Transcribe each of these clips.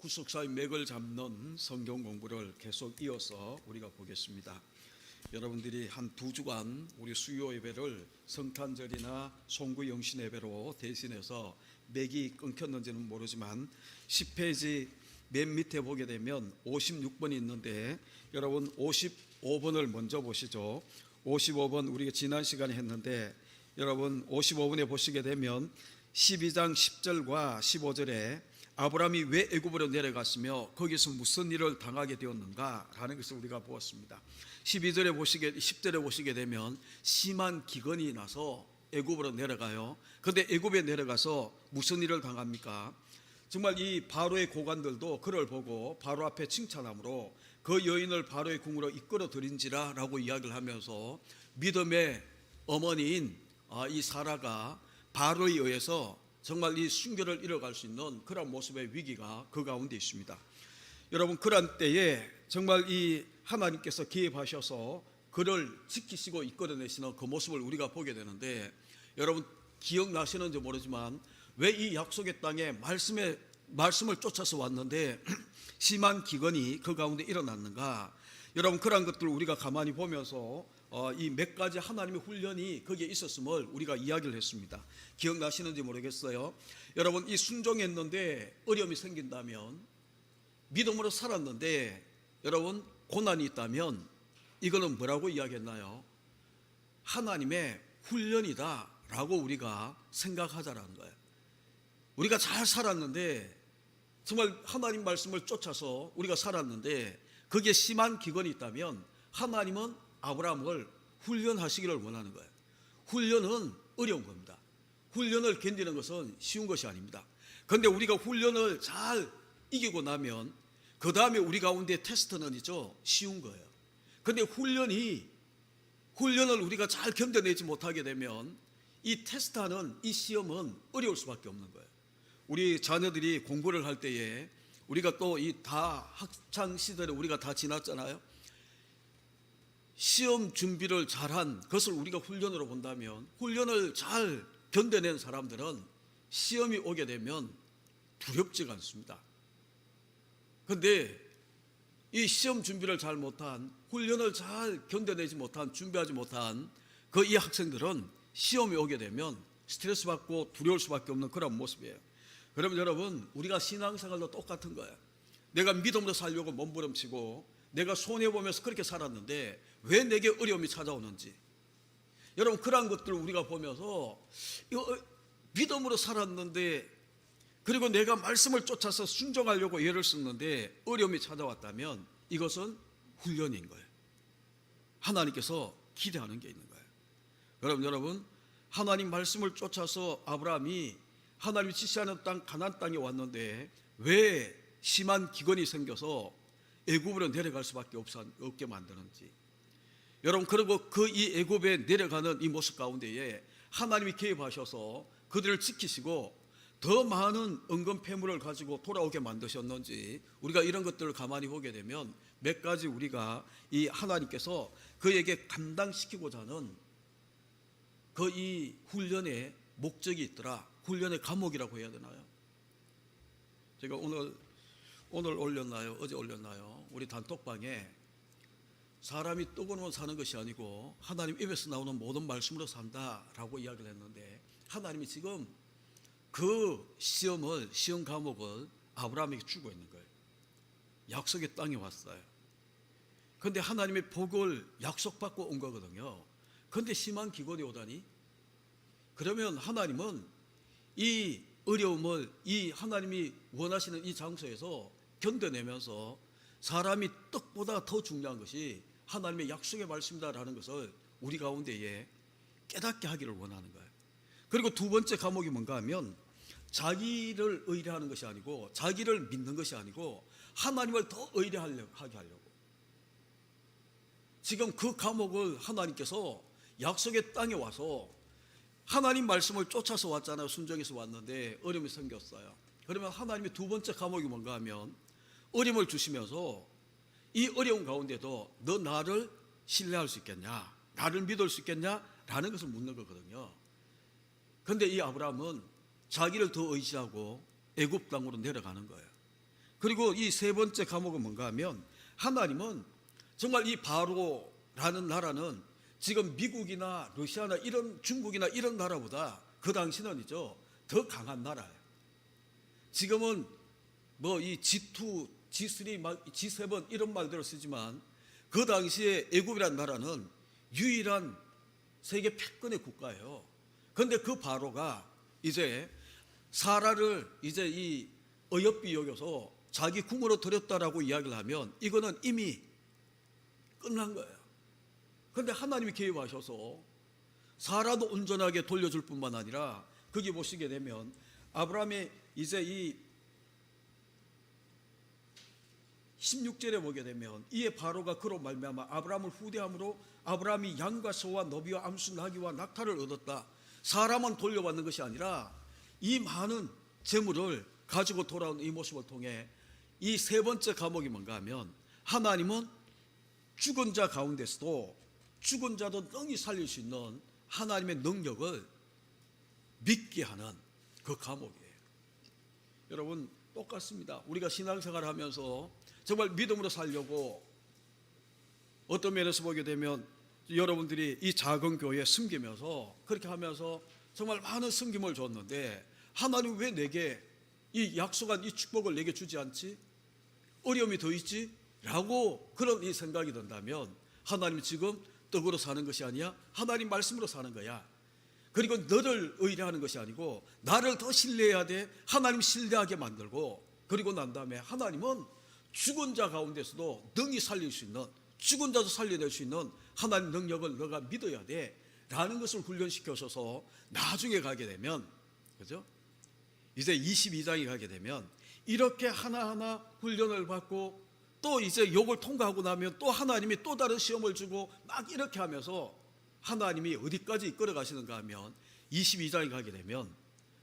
구속사의 맥을 잡는 성경 공부를 계속 이어서 우리가 보겠습니다. 여러분들이 한 2주간 우리 수요 예배를 성탄절이나 송구 영신 예배로 대신해서 맥이 끊겼는지는 모르지만 10페이지 맨 밑에 보게 되면 56번이 있는데 여러분 55번을 먼저 보시죠. 55번 우리가 지난 시간에 했는데 여러분 55번에 보시게 되면 12장 10절과 15절에 아브라함이 왜 애굽으로 내려갔으며 거기서 무슨 일을 당하게 되었는가 라는 것을 우리가 보았습니다. 10절에 보시게 되면 심한 기근이 나서 애굽으로 내려가요. 그런데 애굽에 내려가서 무슨 일을 당합니까? 정말 이 바로의 고관들도 그를 보고 바로 앞에 칭찬함으로 그 여인을 바로의 궁으로 이끌어 들인지라 라고 이야기를 하면서 믿음의 어머니인 이 사라가 바로에 의해서 정말 이 순교를 이뤄갈 수 있는 그런 모습의 위기가 그 가운데 있습니다. 여러분 그런 때에 정말 이 하나님께서 개입하셔서 그를 지키시고 이끌어내시는 그 모습을 우리가 보게 되는데 여러분 기억나시는지 모르지만 왜 이 약속의 땅에 말씀을 쫓아서 왔는데 심한 기근이 그 가운데 일어났는가? 여러분 그런 것들을 우리가 가만히 보면서 이 몇 가지 하나님의 훈련이 거기에 있었음을 우리가 이야기를 했습니다. 기억나시는지 모르겠어요. 여러분 이 순종했는데 어려움이 생긴다면, 믿음으로 살았는데 여러분 고난이 있다면 이거는 뭐라고 이야기했나요? 하나님의 훈련이다 라고 우리가 생각하자라는 거예요. 우리가 잘 살았는데 정말 하나님 말씀을 쫓아서 우리가 살았는데 거기에 심한 기근이 있다면 하나님은 아브라함을 훈련하시기를 원하는 거예요. 훈련은 어려운 겁니다. 훈련을 견디는 것은 쉬운 것이 아닙니다. 그런데 우리가 훈련을 잘 이기고 나면 그 다음에 우리 가운데 테스트는 있죠. 쉬운 거예요. 그런데 훈련을 우리가 잘 견뎌내지 못하게 되면 이 테스트하는 이 시험은 어려울 수밖에 없는 거예요. 우리 자녀들이 공부를 할 때에 우리가 또 이 다 학창 시절에 우리가 다 지났잖아요. 시험 준비를 잘한 것을 우리가 훈련으로 본다면 훈련을 잘 견뎌낸 사람들은 시험이 오게 되면 두렵지가 않습니다. 그런데 이 시험 준비를 잘 못한, 훈련을 잘 견뎌내지 못한, 준비하지 못한 그 이 학생들은 시험이 오게 되면 스트레스 받고 두려울 수밖에 없는 그런 모습이에요. 그러면 여러분 우리가 신앙생활도 똑같은 거예요. 내가 믿음으로 살려고 몸부림치고 내가 손해보면서 그렇게 살았는데 왜 내게 어려움이 찾아오는지, 여러분 그러한 것들을 우리가 보면서 믿음으로 살았는데 그리고 내가 말씀을 쫓아서 순종하려고 애를 썼는데 어려움이 찾아왔다면 이것은 훈련인 거예요. 하나님께서 기대하는 게 있는 거예요. 여러분 하나님 말씀을 쫓아서 아브라함이 하나님이 지시하는 땅 가나안 땅에 왔는데 왜 심한 기근이 생겨서 애굽으로 내려갈 수밖에 없게 만드는지, 여러분 그리고 그 이 애굽에 내려가는 이 모습 가운데에 하나님이 개입하셔서 그들을 지키시고 더 많은 은금 패물을 가지고 돌아오게 만드셨는지 우리가 이런 것들을 가만히 보게 되면 몇 가지 우리가 이 하나님께서 그에게 감당시키고자 하는 그 이 훈련의 목적이 있더라. 훈련의 과목이라고 해야 되나요? 제가 오늘 올렸나요? 어제 올렸나요? 우리 단톡방에 사람이 떡으로만 사는 것이 아니고 하나님 입에서 나오는 모든 말씀으로 산다라고 이야기를 했는데 하나님이 지금 그 시험 과목을 아브라함에게 주고 있는 거예요. 약속의 땅에 왔어요. 그런데 하나님의 복을 약속받고 온 거거든요. 그런데 심한 기근이 오다니? 그러면 하나님은 이 어려움을 이 하나님이 원하시는 이 장소에서 견뎌내면서 사람이 떡보다 더 중요한 것이 하나님의 약속의 말씀이다라는 것을 우리 가운데에 깨닫게 하기를 원하는 거예요. 그리고 두 번째 과목이 뭔가 하면 자기를 의뢰하는 것이 아니고, 자기를 믿는 것이 아니고 하나님을 더 의뢰하게 하려고. 지금 그 과목을 하나님께서 약속의 땅에 와서 하나님 말씀을 쫓아서 왔잖아요. 순종해서 왔는데 어려움이 생겼어요. 그러면 하나님의 두 번째 과목이 뭔가 하면 어려움을 주시면서 이 어려운 가운데도 너 나를 신뢰할 수 있겠냐, 나를 믿을 수 있겠냐 라는 것을 묻는 거거든요. 그런데 이 아브라함은 자기를 더 의지하고 애굽 땅으로 내려가는 거예요. 그리고 이 세 번째 과목은 뭔가 하면 하나님은 정말 이 바로라는 나라는 지금 미국이나 러시아나 이런 중국이나 이런 나라보다 그 당시는이죠 더 강한 나라예요. 지금은 뭐 이 G2, G3, G7 이런 말들을 쓰지만 그 당시에 애굽이라는 나라는 유일한 세계 패권의 국가예요. 그런데 그 바로가 이제 사라를 이제 이 어여삐 여겨서 자기 궁으로 들였다라고 이야기를 하면 이거는 이미 끝난 거예요. 그런데 하나님이 개입하셔서 사라도 온전하게 돌려줄 뿐만 아니라 거기 보시게 되면 아브라함이 이제 이 16절에 보게 되면 이에 바로가 그로 말미암아 아브라함을 후대함으로 아브라함이 양과 소와 너비와 암수 나귀와 낙타를 얻었다. 사람은 돌려받는 것이 아니라 이 많은 재물을 가지고 돌아온 이 모습을 통해 이 세 번째 과목이 뭔가 하면 하나님은 죽은 자 가운데서도 죽은 자도 능히 살릴 수 있는 하나님의 능력을 믿게 하는 그 과목이에요. 여러분 똑같습니다. 우리가 신앙생활을 하면서 정말 믿음으로 살려고 어떤 면에서 보게 되면 여러분들이 이 작은 교회에 섬기면서 그렇게 하면서 정말 많은 섬김을 줬는데 하나님 왜 내게 이 약속한 이 축복을 내게 주지 않지? 어려움이 더 있지? 라고 그런 이 생각이 든다면 하나님 지금 떡으로 사는 것이 아니야. 하나님 말씀으로 사는 거야. 그리고 너를 의뢰하는 것이 아니고 나를 더 신뢰해야 돼. 하나님 신뢰하게 만들고 그리고 난 다음에 하나님은 죽은 자 가운데서도 능히 살릴 수 있는 죽은 자도 살려낼 수 있는 하나님 능력을 너가 믿어야 돼 라는 것을 훈련시켜줘서 나중에 가게 되면 그죠? 이제 22장에 가게 되면 이렇게 하나하나 훈련을 받고 또 이제 요걸 통과하고 나면 또 하나님이 또 다른 시험을 주고 막 이렇게 하면서 하나님이 어디까지 이끌어 가시는가 하면 22장에 가게 되면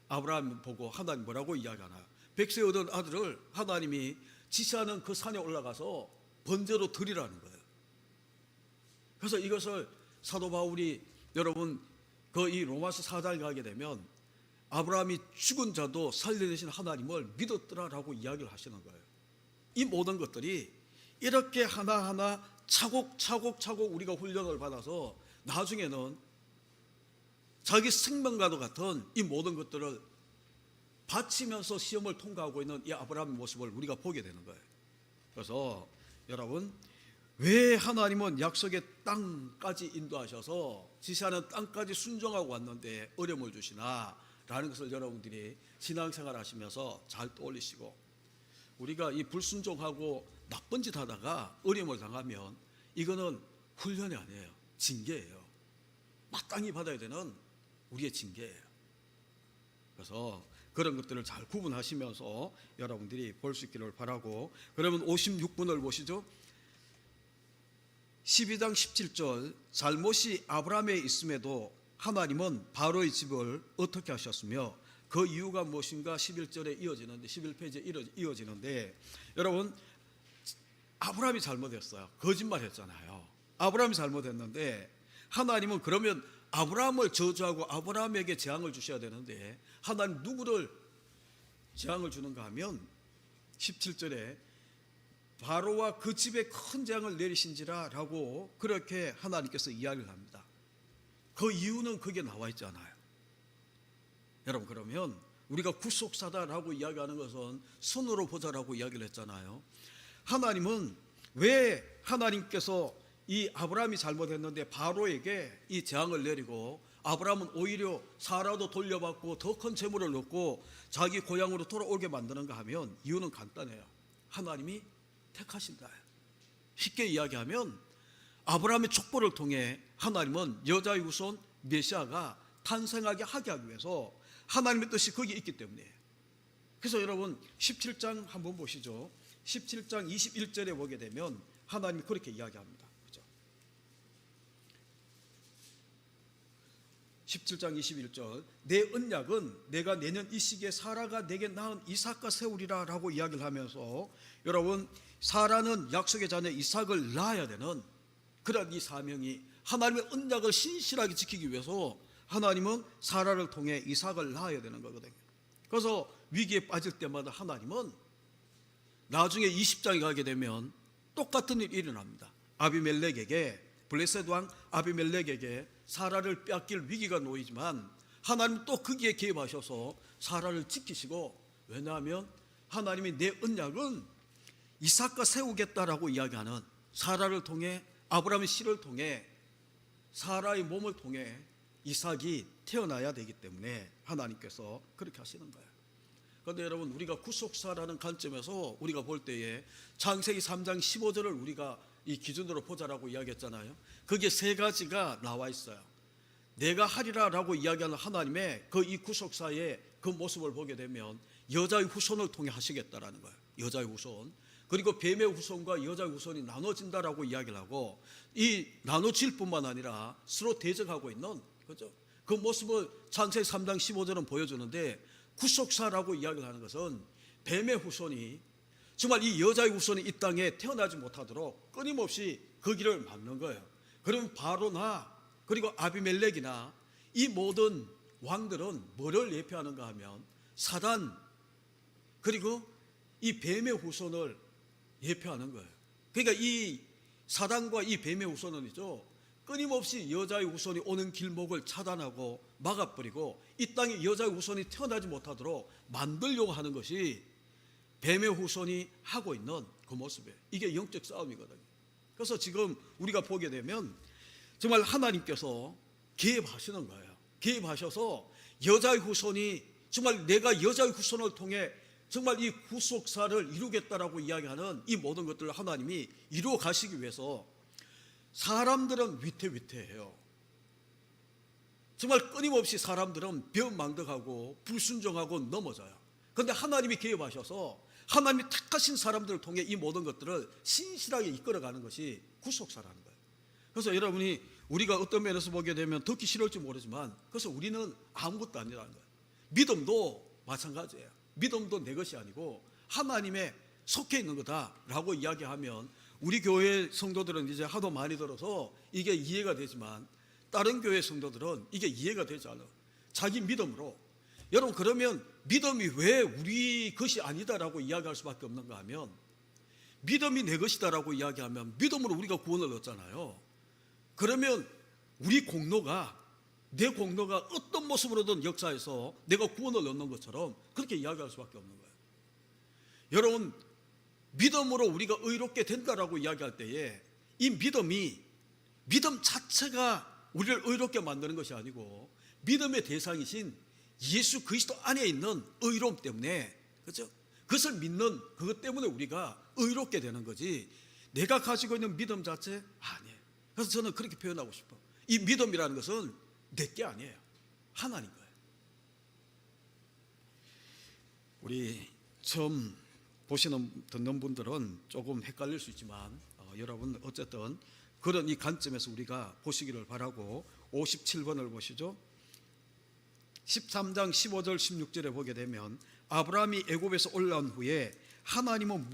아브라함 보고 하나님 뭐라고 이야기하나 100세 얻은 아들을 하나님이 지시하는 그 산에 올라가서 번제로 드리라는 거예요. 그래서 이것을 사도 바울이 여러분 그 이 로마서 4장에 가게 되면 아브라함이 죽은 자도 살려내신 하나님을 믿었더라라고 이야기를 하시는 거예요. 이 모든 것들이 이렇게 하나하나 차곡차곡 우리가 훈련을 받아서 나중에는 자기 생명과도 같은 이 모든 것들을 바치면서 시험을 통과하고 있는 이 아브라함의 모습을 우리가 보게 되는 거예요. 그래서 여러분 왜 하나님은 약속의 땅까지 인도하셔서 지시하는 땅까지 순종하고 왔는데 어려움을 주시나 라는 것을 여러분들이 신앙생활 하시면서 잘 떠올리시고 우리가 이 불순종하고 나쁜 짓 하다가 어려움을 당하면 이거는 훈련이 아니에요. 징계예요. 마땅히 받아야 되는 우리의 징계예요. 그래서 그런 것들을 잘 구분하시면서 여러분들이 볼 수 있기를 바라고 그러면 56분을 보시죠. 12장 17절 잘못이 아브라함에 있음에도 하나님은 바로의 집을 어떻게 하셨으며 그 이유가 무엇인가 11절에 이어지는데 11페이지에 이어지는데 여러분 아브라함이 잘못했어요. 거짓말했잖아요. 아브라함이 잘못했는데 하나님은 그러면 아브라함을 저주하고 아브라함에게 재앙을 주셔야 되는데 하나님 누구를 재앙을 주는가 하면 17절에 바로와 그 집에 큰 재앙을 내리신지라 라고 그렇게 하나님께서 이야기를 합니다. 그 이유는 거기에 나와 있잖아요. 여러분 그러면 우리가 구속사다라고 이야기하는 것은 손으로 보자라고 이야기를 했잖아요. 하나님은 왜 하나님께서 이 아브라함이 잘못했는데 바로에게 이 재앙을 내리고 아브라함은 오히려 사라도 돌려받고 더 큰 재물을 얻고 자기 고향으로 돌아오게 만드는가 하면 이유는 간단해요. 하나님이 택하신다. 쉽게 이야기하면 아브라함의 촉보를 통해 하나님은 여자의 후손 메시아가 탄생하게 하기 위해서 하나님의 뜻이 거기에 있기 때문에 그래서 여러분 17장 한번 보시죠. 17장 21절에 보게 되면 하나님이 그렇게 이야기합니다. 17장 21절 내 언약은 내가 내년 이 시기에 사라가 내게 낳은 이삭과 세우리라 라고 이야기를 하면서 여러분 사라는 약속의 자녀 이삭을 낳아야 되는 그런 이 사명이 하나님의 언약을 신실하게 지키기 위해서 하나님은 사라를 통해 이삭을 낳아야 되는 거거든요. 그래서 위기에 빠질 때마다 하나님은 나중에 20장에 가게 되면 똑같은 일이 일어납니다. 아비멜렉에게, 블레셋 왕 아비멜렉에게 사라를 빼앗길 위기가 놓이지만 하나님 또 거기에 개입하셔서 사라를 지키시고, 왜냐하면 하나님이 내 언약은 이삭과 세우겠다라고 이야기하는 사라를 통해, 아브라함의 씨를 통해, 사라의 몸을 통해 이삭이 태어나야 되기 때문에 하나님께서 그렇게 하시는 거예요. 그런데 여러분, 우리가 구속사라는 관점에서 우리가 볼 때에 창세기 3장 15절을 우리가 이 기준으로 보자라고 이야기했잖아요. 거기에 세 가지가 나와 있어요. 내가 하리라라고 이야기하는 하나님의 그 이 구속사의 그 모습을 보게 되면 여자의 후손을 통해 하시겠다라는 거예요. 여자의 후손. 그리고 뱀의 후손과 여자의 후손이 나눠진다라고 이야기를 하고, 이 나눠질 뿐만 아니라 서로 대적하고 있는, 그죠? 그 모습을 창세기 3장 15절은 보여주는데, 구속사라고 이야기를 하는 것은 뱀의 후손이, 정말 이 여자의 후손이 이 땅에 태어나지 못하도록 끊임없이 그 길을 막는 거예요. 그러면 바로나 그리고 아비멜렉이나 이 모든 왕들은 뭐를 예표하는가 하면 사단, 그리고 이 뱀의 후손을 예표하는 거예요. 그러니까 이 사단과 이 뱀의 후손은이죠, 끊임없이 여자의 후손이 오는 길목을 차단하고 막아버리고 이 땅에 여자의 후손이 태어나지 못하도록 만들려고 하는 것이 뱀의 후손이 하고 있는 그 모습이에요. 이게 영적 싸움이거든요. 그래서 지금 우리가 보게 되면 정말 하나님께서 개입하시는 거예요. 개입하셔서 여자의 후손이, 정말 내가 여자의 후손을 통해 정말 이 구속사를 이루겠다라고 이야기하는 이 모든 것들을 하나님이 이루어 가시기 위해서 사람들은 위태위태해요. 정말 끊임없이 사람들은 변망덕하고 불순종하고 넘어져요. 그런데 하나님이 개입하셔서 하나님이 택하신 사람들을 통해 이 모든 것들을 신실하게 이끌어가는 것이 구속사라는 거예요. 그래서 여러분이, 우리가 어떤 면에서 보게 되면 듣기 싫을지 모르지만, 그래서 우리는 아무것도 아니라는 거예요. 믿음도 마찬가지예요. 믿음도 내 것이 아니고 하나님의 속해 있는 거다라고 이야기하면, 우리 교회 성도들은 이제 하도 많이 들어서 이게 이해가 되지만 다른 교회 성도들은 이게 이해가 되지 않아요. 자기 믿음으로. 여러분, 그러면 믿음이 왜 우리 것이 아니다라고 이야기할 수밖에 없는가 하면, 믿음이 내 것이다라고 이야기하면 믿음으로 우리가 구원을 얻잖아요. 그러면 우리 공로가, 내 공로가 어떤 모습으로든 역사에서 내가 구원을 얻는 것처럼 그렇게 이야기할 수밖에 없는 거예요. 여러분, 믿음으로 우리가 의롭게 된다라고 이야기할 때에 이 믿음 자체가 우리를 의롭게 만드는 것이 아니고 믿음의 대상이신 예수 그리스도 안에 있는 의로움 때문에, 그렇죠? 그것을 믿는 그것 때문에 우리가 의롭게 되는 거지, 내가 가지고 있는 믿음 자체 아니에요. 그래서 저는 그렇게 표현하고 싶어요. 이 믿음이라는 것은 내 게 아니에요. 하나님 거예요. 우리 처음 듣는 분들은 조금 헷갈릴 수 있지만 여러분 어쨌든 그런 이 관점에서 우리가 보시기를 바라고, 57번을 보시죠. 13장 15절 16절에 보게 되면, 아브라함이 애굽에서 올라온 후에 하나님은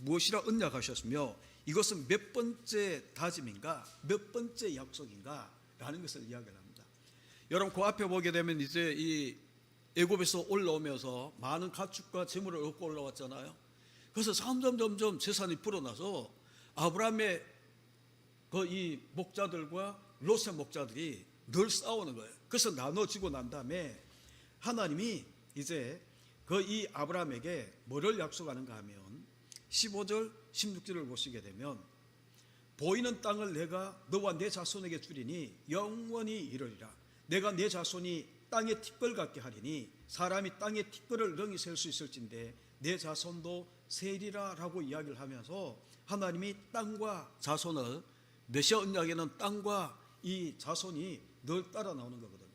무엇이라 언약하셨으며 이것은 몇 번째 다짐인가, 몇 번째 약속인가 라는 것을 이야기를 합니다. 여러분, 그 앞에 보게 되면 이제 이 애굽에서 올라오면서 많은 가축과 재물을 얻고 올라왔잖아요. 그래서 점점 재산이 불어나서 아브라함의 그 이 목자들과 롯의 목자들이 늘 싸우는 거예요. 그래서 나눠지고 난 다음에 하나님이 이제 그 이 아브라함에게 뭐를 약속하는가 하면, 15절 16절을 보시게 되면, 보이는 땅을 내가 너와 내 자손에게 주리니 영원히 이르리라. 내가 내 자손이 땅의 티끌 같게 하리니 사람이 땅의 티끌을 능히 셀 수 있을진데 내 자손도 세리라 라고 이야기를 하면서 하나님이 땅과 자손을, 메시아 언약에는 땅과 이 자손이 늘 따라 나오는 거거든요.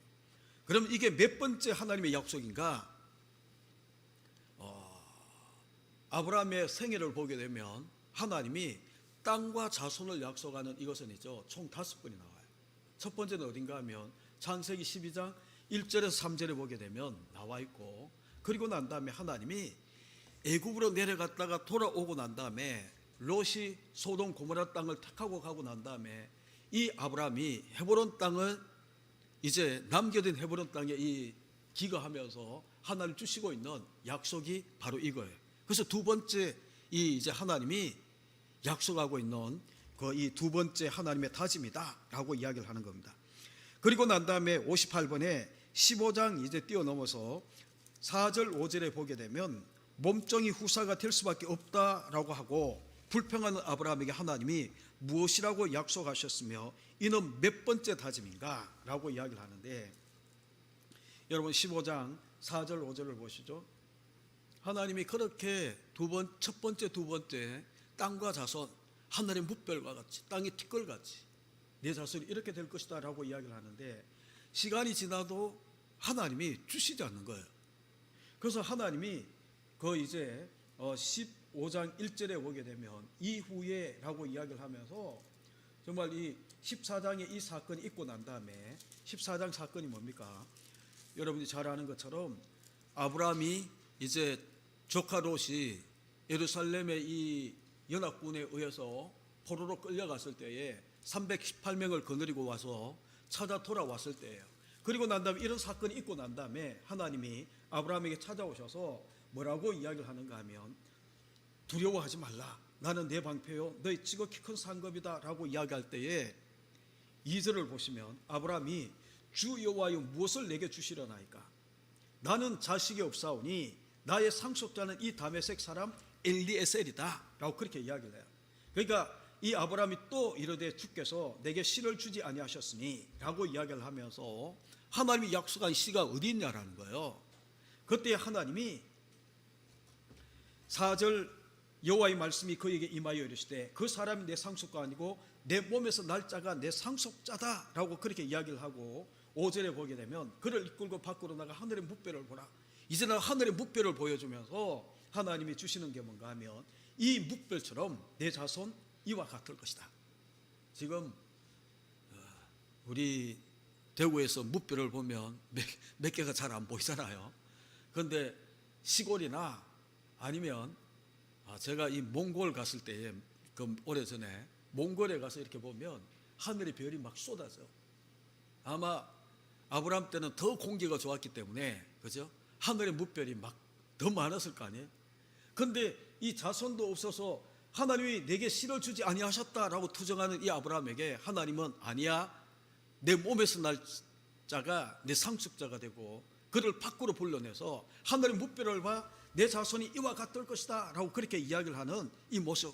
그럼 이게 몇 번째 하나님의 약속인가? 아브라함의 생애를 보게 되면 하나님이 땅과 자손을 약속하는 이것은 있죠, 총 5번이 나와요. 첫 번째는 어딘가 하면 창세기 12장 1절에서 3절에 보게 되면 나와 있고, 그리고 난 다음에 하나님이 애굽으로 내려갔다가 돌아오고 난 다음에 롯이 소돔 고모라 땅을 택하고 가고 난 다음에 이 아브라함이 헤브론 땅을 이제 남겨둔 헤브론 땅에 이 기거하면서 하나님 주시고 있는 약속이 바로 이거예요. 그래서 두 번째 이 이제 하나님이 약속하고 있는 그 이 두 번째 하나님의 다짐이다라고 이야기를 하는 겁니다. 그리고 난 다음에 58번에 15장 이제 뛰어넘어서 4절 5절에 보게 되면 몸종이 후사가 될 수밖에 없다라고 하고 불평하는 아브라함에게 하나님이 무엇이라고 약속하셨으며 이는 몇 번째 다짐인가 라고 이야기를 하는데, 여러분 15장 4절 5절을 보시죠. 하나님이 그렇게 첫 번째 두 번째 땅과 자손 하늘의 뭇별과 같이 땅의 티끌같이 내 자손이 이렇게 될 것이다 라고 이야기를 하는데, 시간이 지나도 하나님이 주시지 않는 거예요. 그래서 하나님이 그 이제 15장 1절에 보게 되면 이후에 라고 이야기를 하면서 정말 이 14장에 이 사건이 있고 난 다음에 14장 사건이 뭡니까? 여러분이 잘 아는 것처럼 아브라함이 이제 조카 롯이 예루살렘의 이 연합군에 의해서 포로로 끌려갔을 때에 318명을 거느리고 와서 찾아 돌아왔을 때예요. 그리고 난 다음에 이런 사건이 있고 난 다음에 하나님이 아브라함에게 찾아오셔서 뭐라고 이야기를 하는가 하면, 두려워하지 말라, 나는 내 방패요 너희 지극히 큰 상급이다 라고 이야기할 때에 2절을 보시면 아브라함이 주 여호와여 무엇을 내게 주시려나이까? 나는 자식이 없사오니 나의 상속자는 이 다메섹 사람 엘리에셀이다 라고 그렇게 이야기를 해요. 그러니까 이 아브라함이 또 이르되 주께서 내게 씨를 주지 아니하셨으니 라고 이야기를 하면서 하나님이 약속한 씨가 어디 있냐라는 거예요. 그때 하나님이 4절 여호와의 말씀이 그에게 임하여 이르시되 그 사람이 내 상속가 아니고 내 몸에서 날 자가 내 상속자다 라고 그렇게 이야기를 하고, 5절에 보게 되면 그를 이끌고 밖으로 나가 하늘의 뭇별을 보라. 이제는 하늘의 뭇별을 보여주면서 하나님이 주시는 게 뭔가 하면 이 뭇별처럼 내 자손 이와 같을 것이다. 지금 우리 대구에서 뭇별을 보면 몇 개가 잘 안 보이잖아요. 그런데 시골이나 아니면 제가 이 몽골 갔을 때에 그 오래전에 몽골에 가서 이렇게 보면 하늘의 별이 막 쏟아져. 아마 아브라함 때는 더 공기가 좋았기 때문에 그죠? 하늘의 뭇별이 막 더 많았을 거 아니에요. 그런데 이 자손도 없어서 하나님이 내게 씨를 주지 아니하셨다라고 투정하는 이 아브라함에게 하나님은 아니야, 내 몸에서 날 자가 내 상속자가 되고 그를 밖으로 불러내서 하늘의 뭇별을 봐 내 자손이 이와 같을 것이다 라고 그렇게 이야기를 하는 이 모습,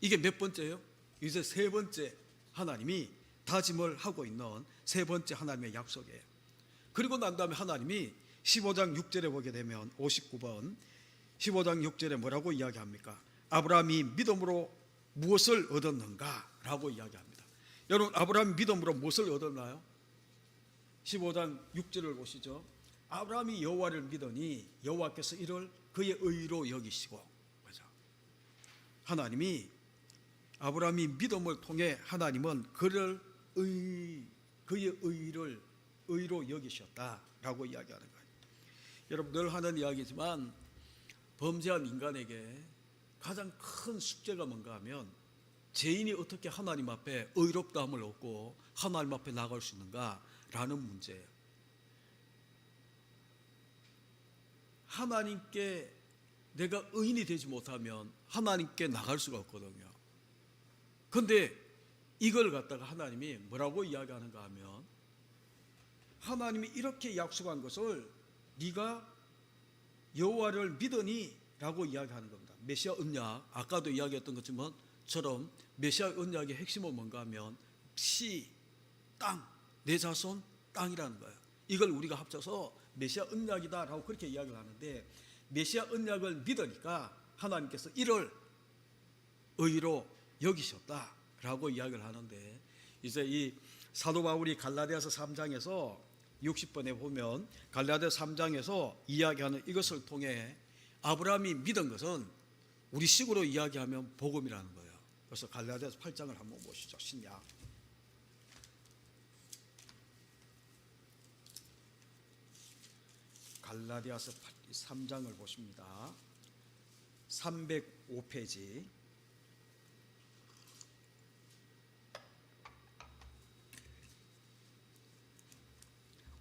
이게 몇 번째예요? 이제 세 번째 하나님이 다짐을 하고 있는 세 번째 하나님의 약속이에요. 그리고 난 다음에 하나님이 15장 6절에 보게 되면 59번 15장 6절에 뭐라고 이야기합니까? 아브라함이 믿음으로 무엇을 얻었는가 라고 이야기합니다. 여러분 아브라함이 믿음으로 무엇을 얻었나요? 15장 6절을 보시죠. 아브라함이 여호와를 믿으니 여호와께서 이를 그의 의로 여기시고, 그죠? 하나님이 아브라함이 믿음을 통해 하나님은 그를 그의 의로 여기셨다라고 이야기하는 거예요. 여러분 늘 하는 이야기지만 범죄한 인간에게 가장 큰 숙제가 뭔가 하면 죄인이 어떻게 하나님 앞에 의롭다함을 얻고 하나님 앞에 나갈 수 있는가라는 문제예요. 하나님께 내가 의인이 되지 못하면 하나님께 나갈 수가 없거든요. 그런데 이걸 갖다가 하나님이 뭐라고 이야기하는가 하면, 하나님이 이렇게 약속한 것을 네가 여호와를 믿으니 라고 이야기하는 겁니다. 메시아 언약, 아까도 이야기했던 것처럼 메시아 언약의 핵심은 뭔가 하면 씨, 땅, 내 자손, 땅이라는 거예요. 이걸 우리가 합쳐서 메시아 언약이다 라고 그렇게 이야기를 하는데, 메시아 언약을 믿으니까 하나님께서 이를 의로 여기셨다 라고 이야기를 하는데, 이제 이 사도 바울이 갈라디아서 3장에서 60번에 보면 갈라디아서 3장에서 이야기하는 이것을 통해 아브라함이 믿은 것은 우리 식으로 이야기하면 복음이라는 거예요. 그래서 갈라디아서 8장을 한번 보시죠. 신약 갈라디아서 3장을 보십니다. 305페이지.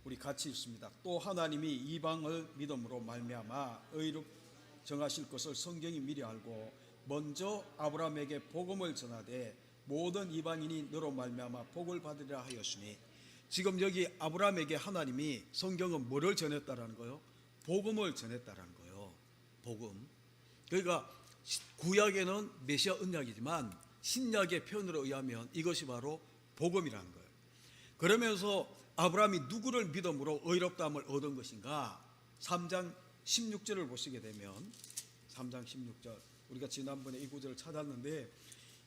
우리 같이 읽습니다. 또 하나님이 이방을 믿음으로 말미암아 의롭 정하실 것을 성경이 미리 알고 먼저 아브라함에게 복음을 전하되 모든 이방인이 너로 말미암아 복을 받으리라 하였으니, 지금 여기 아브라함에게 하나님이 성경은 뭐를 전했다라는 거요? 복음을 전했다라는 거예요. 복음. 그러니까 구약에는 메시아 언약이지만 신약의 표현으로 의하면 이것이 바로 복음이라는 거예요. 그러면서 아브라함이 누구를 믿음으로 의롭다함을 얻은 것인가? 3장 16절을 보시게 되면 3장 16절, 우리가 지난번에 이 구절을 찾았는데,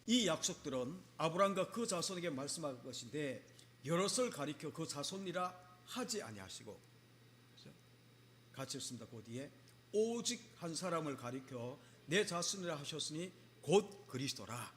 이 약속들은 아브라함과 그 자손에게 말씀할 것인데 여럿을 가리켜 그 자손이라 하지 아니하시고, 같이 읽습니다. 그 뒤에 오직 한 사람을 가리켜 내 자손이라 하셨으니 곧 그리스도라.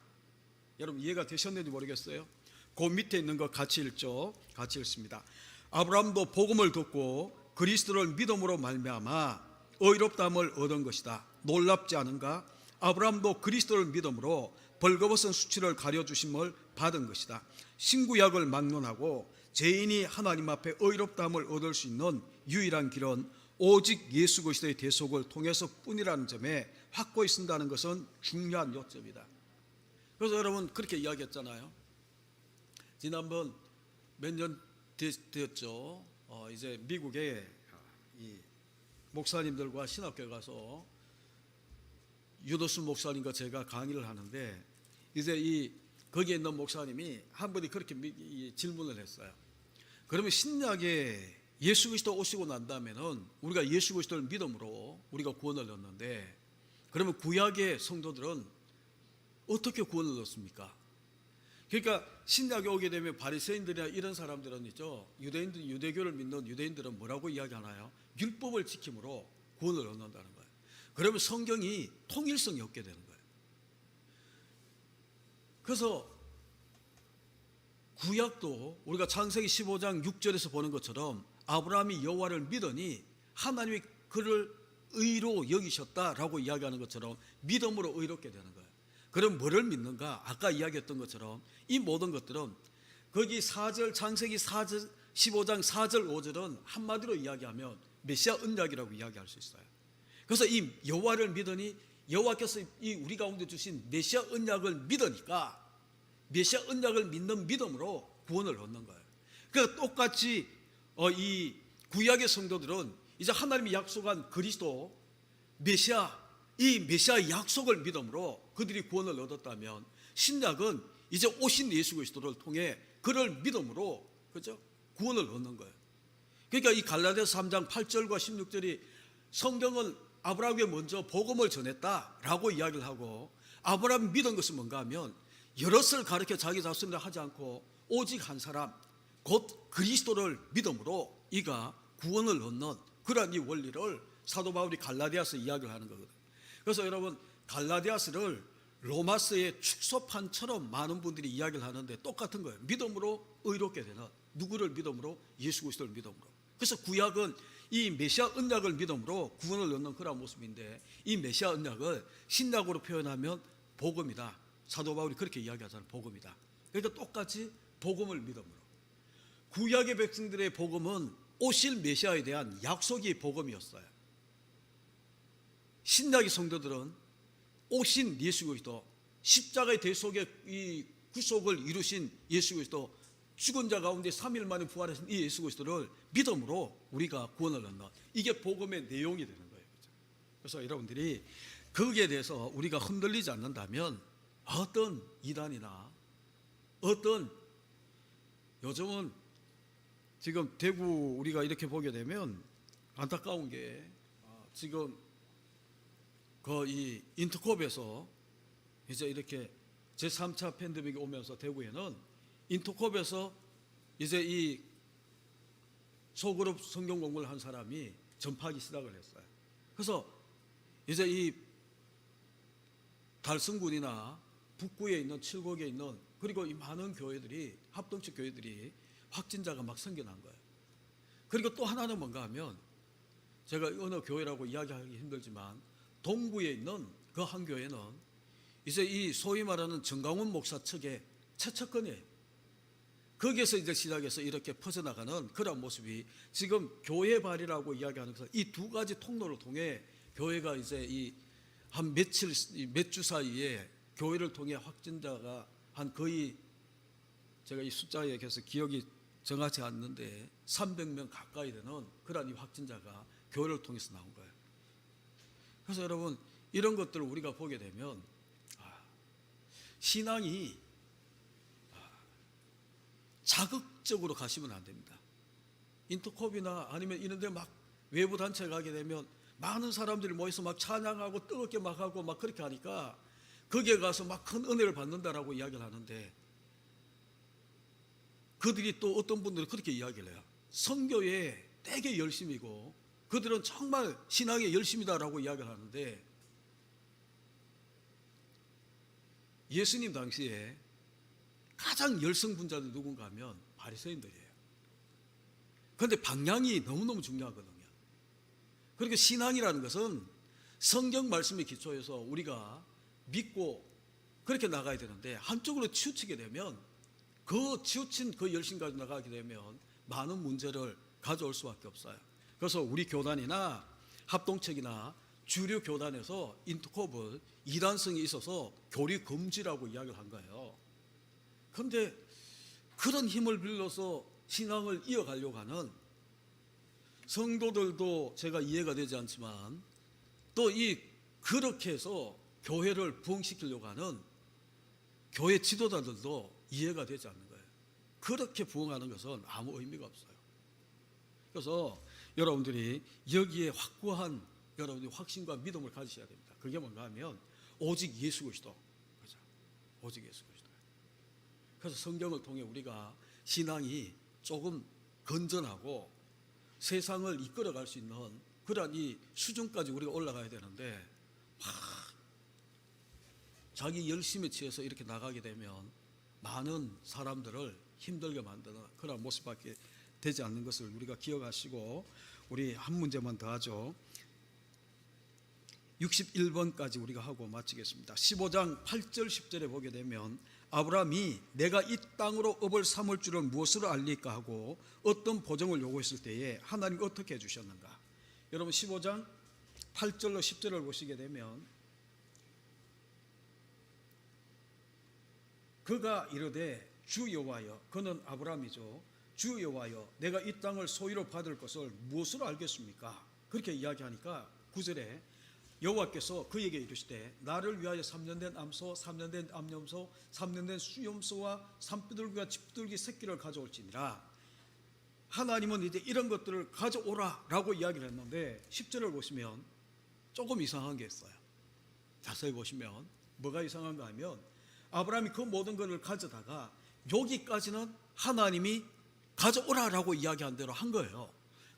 여러분 이해가 되셨는지 모르겠어요. 그 밑에 있는 거 같이 읽죠. 같이 읽습니다. 아브라함도 복음을 듣고 그리스도를 믿음으로 말미암아 의롭다함을 얻은 것이다. 놀랍지 않은가? 아브라함도 그리스도를 믿음으로 벌거벗은 수치를 가려주심을 받은 것이다. 신구약을 막론하고 죄인이 하나님 앞에 의롭다함을 얻을 수 있는 유일한 길은 오직 예수 그리스도의 대속을 통해서 뿐이라는 점에 확고히 쓴다는 것은 중요한 요점이다. 그래서 여러분 그렇게 이야기했잖아요. 지난번 몇 년 되었죠. 이제 미국에 이 목사님들과 신학교에 가서 유도수 목사님과 제가 강의를 하는데, 이제 거기에 있는 목사님이 한 분이 그렇게 질문을 했어요. 그러면 신약에 예수 그리스도 오시고 난 다음에는 우리가 예수 그리스도를 믿음으로 우리가 구원을 얻는데, 그러면 구약의 성도들은 어떻게 구원을 얻습니까? 그러니까 신약에 오게 되면 바리새인들이나 이런 사람들은 있죠. 유대인들, 유대교를 믿는 유대인들은 뭐라고 이야기하나요? 율법을 지킴으로 구원을 얻는다는 거예요. 그러면 성경이 통일성이 없게 되는 거예요. 그래서 구약도 우리가 창세기 15장 6절에서 보는 것처럼 아브라함이 여호와를 믿으니 하나님이 그를 의로 여기셨다라고 이야기하는 것처럼 믿음으로 의롭게 되는 거예요. 그럼 뭐를 믿는가? 아까 이야기했던 것처럼 이 모든 것들은 거기 4절, 창세기 4절, 15장 4절 5절은 한마디로 이야기하면 메시아 언약이라고 이야기할 수 있어요. 그래서 이 여호와를 믿으니 여호와께서 이 우리 가운데 주신 메시아 언약을 믿으니까 메시아 언약을 믿는 믿음으로 구원을 얻는 거예요. 그러니까 똑같이 이 구약의 성도들은 이제 하나님이 약속한 그리스도 메시아, 이 메시아 약속을 믿음으로 그들이 구원을 얻었다면, 신약은 이제 오신 예수 그리스도를 통해 그를 믿음으로, 그죠? 구원을 얻는 거예요. 그러니까 이 갈라디아서 3장 8절과 16절이 성경은 아브라함에게 먼저 복음을 전했다라고 이야기를 하고, 아브라함이 믿은 것은 뭔가 하면 여럿을 가르쳐 자기 자손이라 하지 않고 오직 한 사람, 곧 그리스도를 믿음으로 이가 구원을 얻는 그러한 이 원리를 사도 바울이 갈라디아서 이야기를 하는 거거든요. 그래서 여러분 갈라디아서를 로마서의 축소판처럼 많은 분들이 이야기를 하는데 똑같은 거예요. 믿음으로 의롭게 되는, 누구를 믿음으로? 예수 그리스도를 믿음으로. 그래서 구약은 이 메시아 언약을 믿음으로 구원을 얻는 그런 모습인데, 이 메시아 언약을 신약으로 표현하면 복음이다. 사도 바울이 그렇게 이야기하잖아요. 복음이다. 그러니까 똑같이 복음을 믿음으로. 구약의 백성들의 복음은 오실 메시아에 대한 약속이 복음이었어요. 신약의 성도들은 오신 예수 그리스도, 십자가의 대속의 이 구속을 이루신 예수 그리스도, 죽은 자 가운데 3일 만에 부활하신 이 예수 그리스도를 믿음으로 우리가 구원을 얻는, 이게 복음의 내용이 되는 거예요. 그래서 여러분들이 거기에 대해서 우리가 흔들리지 않는다면 어떤 이단이나 어떤, 요즘은 지금 대구 우리가 이렇게 보게 되면 안타까운 게 지금 이 인터콥에서 이제 이렇게 제3차 팬데믹이 오면서 대구에는 인터콥에서 이제 이 소그룹 성경 공부를 한 사람이 전파하기 시작을 했어요. 그래서 이제 이 달성군이나 북구에 있는 칠곡에 있는, 그리고 이 많은 교회들이, 합동측 교회들이 확진자가 막 생겨난 거예요. 그리고 또 하나는 뭔가 하면, 제가 어느 교회라고 이야기하기 힘들지만 동구에 있는 그 한 교회는 이제 이 소위 말하는 정강훈 목사 측의 최측근이에요. 거기에서 이제 시작해서 이렇게 퍼져나가는 그런 모습이 지금 교회 발이라고 이야기하는 것은 이 두 가지 통로를 통해 교회가 이제 이 한 며칠 몇 주 사이에 교회를 통해 확진자가 한 거의 제가 이 숫자에 대해서 기억이 정확치 않는데 300명 가까이 되는 그러한 이 확진자가 교회를 통해서 나온 거예요. 그래서 여러분 이런 것들을 우리가 보게 되면 신앙이 자극적으로 가시면 안 됩니다. 인터콥이나 아니면 이런 데 막 외부 단체 가게 되면 많은 사람들이 모여서 막 찬양하고 뜨겁게 막 하고 막 그렇게 하니까 거기에 가서 막 큰 은혜를 받는다라고 이야기를 하는데 그들이 또 어떤 분들은 그렇게 이야기를 해요. 선교에 되게 열심이고 그들은 정말 신앙에 열심이다라고 이야기를 하는데 예수님 당시에 가장 열성분자들이 누군가 하면 바리새인들이에요. 그런데 방향이 너무너무 중요하거든요. 그러니까 신앙이라는 것은 성경 말씀에 기초해서 우리가 믿고 그렇게 나가야 되는데 한쪽으로 치우치게 되면 그 치우친 그 열심 가지고 나가게 되면 많은 문제를 가져올 수밖에 없어요. 그래서 우리 교단이나 합동책이나 주류 교단에서 인터콥을 이단성이 있어서 교리 금지라고 이야기를 한 거예요. 그런데 그런 힘을 빌려서 신앙을 이어가려고 하는 성도들도 제가 이해가 되지 않지만 또 그렇게 해서 교회를 부흥시키려고 하는 교회 지도자들도 이해가 되지 않는 거예요. 그렇게 부흥하는 것은 아무 의미가 없어요. 그래서 여러분들이 여기에 확고한 여러분들이 확신과 믿음을 가지셔야 됩니다. 그게 뭔가 하면 오직 예수 그리스도. 그죠? 오직 예수 그리스도. 그래서 성경을 통해 우리가 신앙이 조금 건전하고 세상을 이끌어갈 수 있는 그러한 이 수준까지 우리가 올라가야 되는데 자기 열심에 취해서 이렇게 나가게 되면 많은 사람들을 힘들게 만드는 그런 모습밖에 되지 않는 것을 우리가 기억하시고 우리 한 문제만 더 하죠. 61번까지 우리가 하고 마치겠습니다. 15장 8절 10절에 보게 되면 아브라함이 내가 이 땅으로 업을 삼을 줄을 무엇으로 알리까 하고 어떤 보증을 요구했을 때에 하나님 어떻게 해주셨는가. 여러분 15장 8절로 10절을 보시게 되면 그가 이르되 주 여호와여, 그는 아브라함이죠. 주 여호와여, 내가 이 땅을 소유로 받을 것을 무엇으로 알겠습니까? 그렇게 이야기하니까 9절에 여호와께서 그에게 이르시되 나를 위하여 3년 된 암소, 3년 된 암염소, 3년 된 수염소와 산비둘기와 집비둘기 새끼를 가져올지니라. 하나님은 이제 이런 것들을 가져오라 라고 이야기를 했는데 10절을 보시면 조금 이상한 게 있어요. 자세히 보시면 뭐가 이상한가 하면 아브라함이 그 모든 것을 가져다가 여기까지는 하나님이 가져오라 라고 이야기한 대로 한 거예요.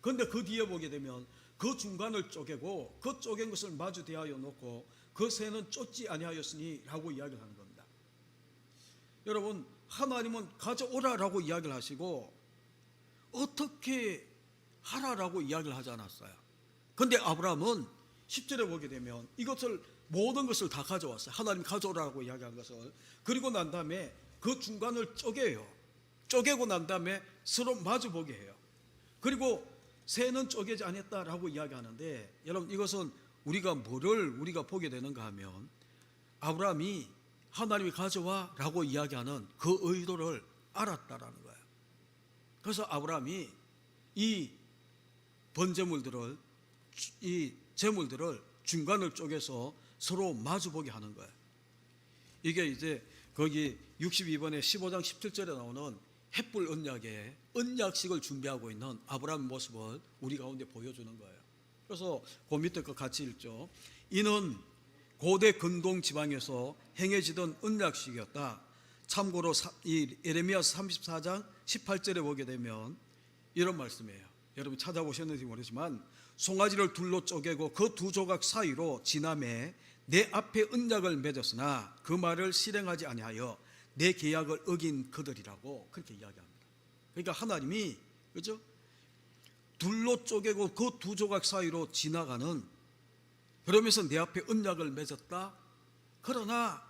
그런데 그 뒤에 보게 되면 그 중간을 쪼개고 그 쪼갠 것을 마주 대하여 놓고 그 새는 쫓지 아니하였으니 라고 이야기를 하는 겁니다. 여러분 하나님은 가져오라라고 이야기를 하시고 어떻게 하라라고 이야기를 하지 않았어요. 그런데 아브라함은 10절에 보게 되면 이것을 모든 것을 다 가져왔어요. 하나님 가져오라고 이야기한 것을. 그리고 난 다음에 그 중간을 쪼개요. 쪼개고 난 다음에 서로 마주보게 해요. 그리고 새는 쪼개지 않았다라고 이야기하는데 여러분 이것은 우리가 뭐를 우리가 보게 되는가 하면 아브라함이 하나님이 가져와 라고 이야기하는 그 의도를 알았다라는 거예요. 그래서 아브라함이 이 번제물들을 이 제물들을 중간을 쪼개서 서로 마주보게 하는 거예요. 이게 이제 거기 62번에 15장 17절에 나오는 햇불 언약의 언약식을 준비하고 있는 아브라함의 모습을 우리 가운데 보여주는 거예요. 그래서 그 밑에 거 같이 읽죠. 이는 고대 근동 지방에서 행해지던 언약식이었다. 참고로 이 에레미야서 34장 18절에 보게 되면 이런 말씀이에요. 여러분 찾아보셨는지 모르지만 송아지를 둘로 쪼개고 그 두 조각 사이로 지남에 내 앞에 언약을 맺었으나 그 말을 실행하지 아니하여 내 계약을 어긴 그들이라고 그렇게 이야기합니다. 그러니까 하나님이 그죠? 둘로 쪼개고 그 두 조각 사이로 지나가는 그러면서 내 앞에 언약을 맺었다. 그러나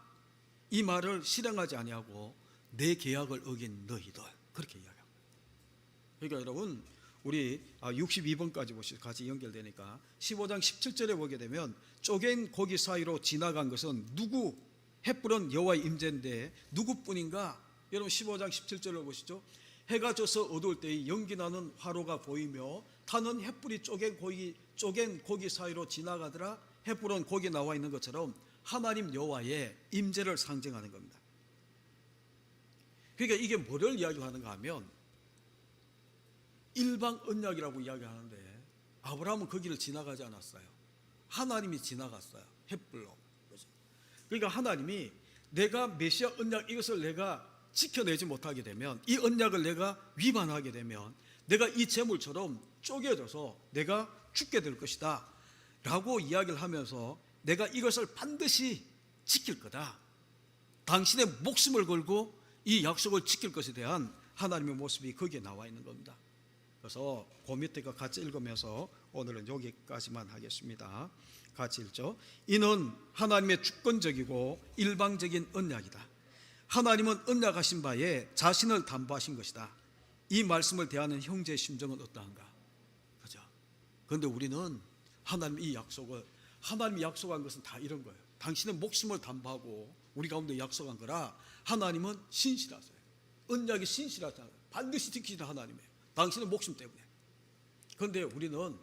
이 말을 실행하지 아니하고 내 계약을 어긴 너희들 그렇게 이야기합니다. 그러니까 여러분 우리 62번까지 보시죠. 같이 연결되니까 15장 17절에 보게 되면 쪼갠 고기 사이로 지나간 것은 누구? 햇불은 여호와의 임재인데 누구뿐인가? 여러분 15장 17절을 보시죠. 해가 져서 어두울 때에 연기나는 화로가 보이며 타는 햇불이 쪼갠 고기 사이로 지나가더라. 햇불은 거기 나와 있는 것처럼 하나님 여호와의 임재를 상징하는 겁니다. 그러니까 이게 뭐를 이야기하는가 하면 일방 언약이라고 이야기하는데 아브라함은 거기를 지나가지 않았어요. 하나님이 지나갔어요. 햇불로. 그러니까 하나님이 내가 메시아 언약 이것을 내가 지켜내지 못하게 되면, 이 언약을 내가 위반하게 되면 내가 이 재물처럼 쪼개져서 내가 죽게 될 것이다 라고 이야기를 하면서 내가 이것을 반드시 지킬 거다, 당신의 목숨을 걸고 이 약속을 지킬 것에 대한 하나님의 모습이 거기에 나와 있는 겁니다. 그래서 그 밑에 거 같이 읽으면서 오늘은 여기까지만 하겠습니다. 같이 읽죠. 이는 하나님의 주권적이고 일방적인 언약이다. 하나님은 언약하신 바에 자신을 담보하신 것이다. 이 말씀을 대하는 형제의 심정은 어떠한가? 그죠? 그런데 우리는 하나님이 이 약속을, 하나님이 약속한 것은 다 이런 거예요. 당신의 목숨을 담보하고 우리 가운데 약속한 거라 하나님은 신실하세요. 언약이 신실하잖아요. 반드시 지키시는 하나님이에요. 당신의 목숨 때문에. 그런데 우리는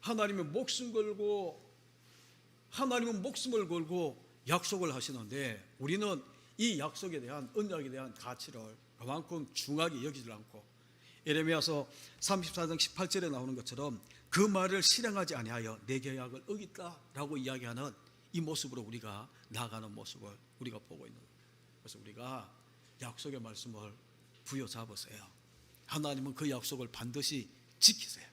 하나님의 목숨 걸고, 하나님은 목숨을 걸고 약속을 하시는데 우리는 이 약속에 대한, 언약에 대한 가치를 그만큼 중하게 여기지 않고, 예레미야서 34장 18절에 나오는 것처럼 그 말을 실행하지 아니하여 내 계약을 어겼다라고 이야기하는 이 모습으로 우리가 나아가는 모습을 우리가 보고 있는 거예요. 그래서 우리가 약속의 말씀을 부여잡으세요. 하나님은 그 약속을 반드시 지키세요.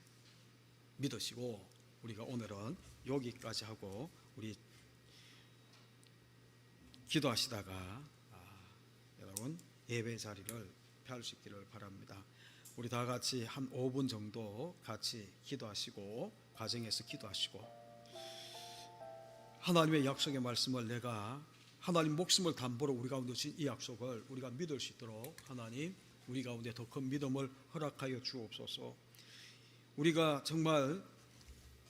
믿으시고 우리가 오늘은 여기까지 하고 우리 기도하시다가 여러분 예배 자리를 펴할 수 있기를 바랍니다. 우리 다 같이 한 5분 정도 같이 기도하시고 과정에서 기도하시고, 하나님의 약속의 말씀을 내가 하나님 목숨을 담보로 우리 가운데 주신 이 약속을 우리가 믿을 수 있도록 하나님 우리 가운데 더 큰 믿음을 허락하여 주옵소서. 우리가 정말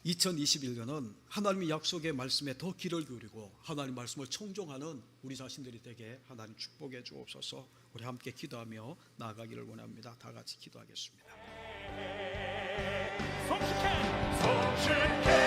2021년은 하나님의 약속의 말씀에 더 귀를 기울이고 하나님 말씀을 청종하는 우리 자신들이 되게 하나님 축복해 주옵소서. 우리 함께 기도하며 나아가기를 원합니다. 다 같이 기도하겠습니다. 성실해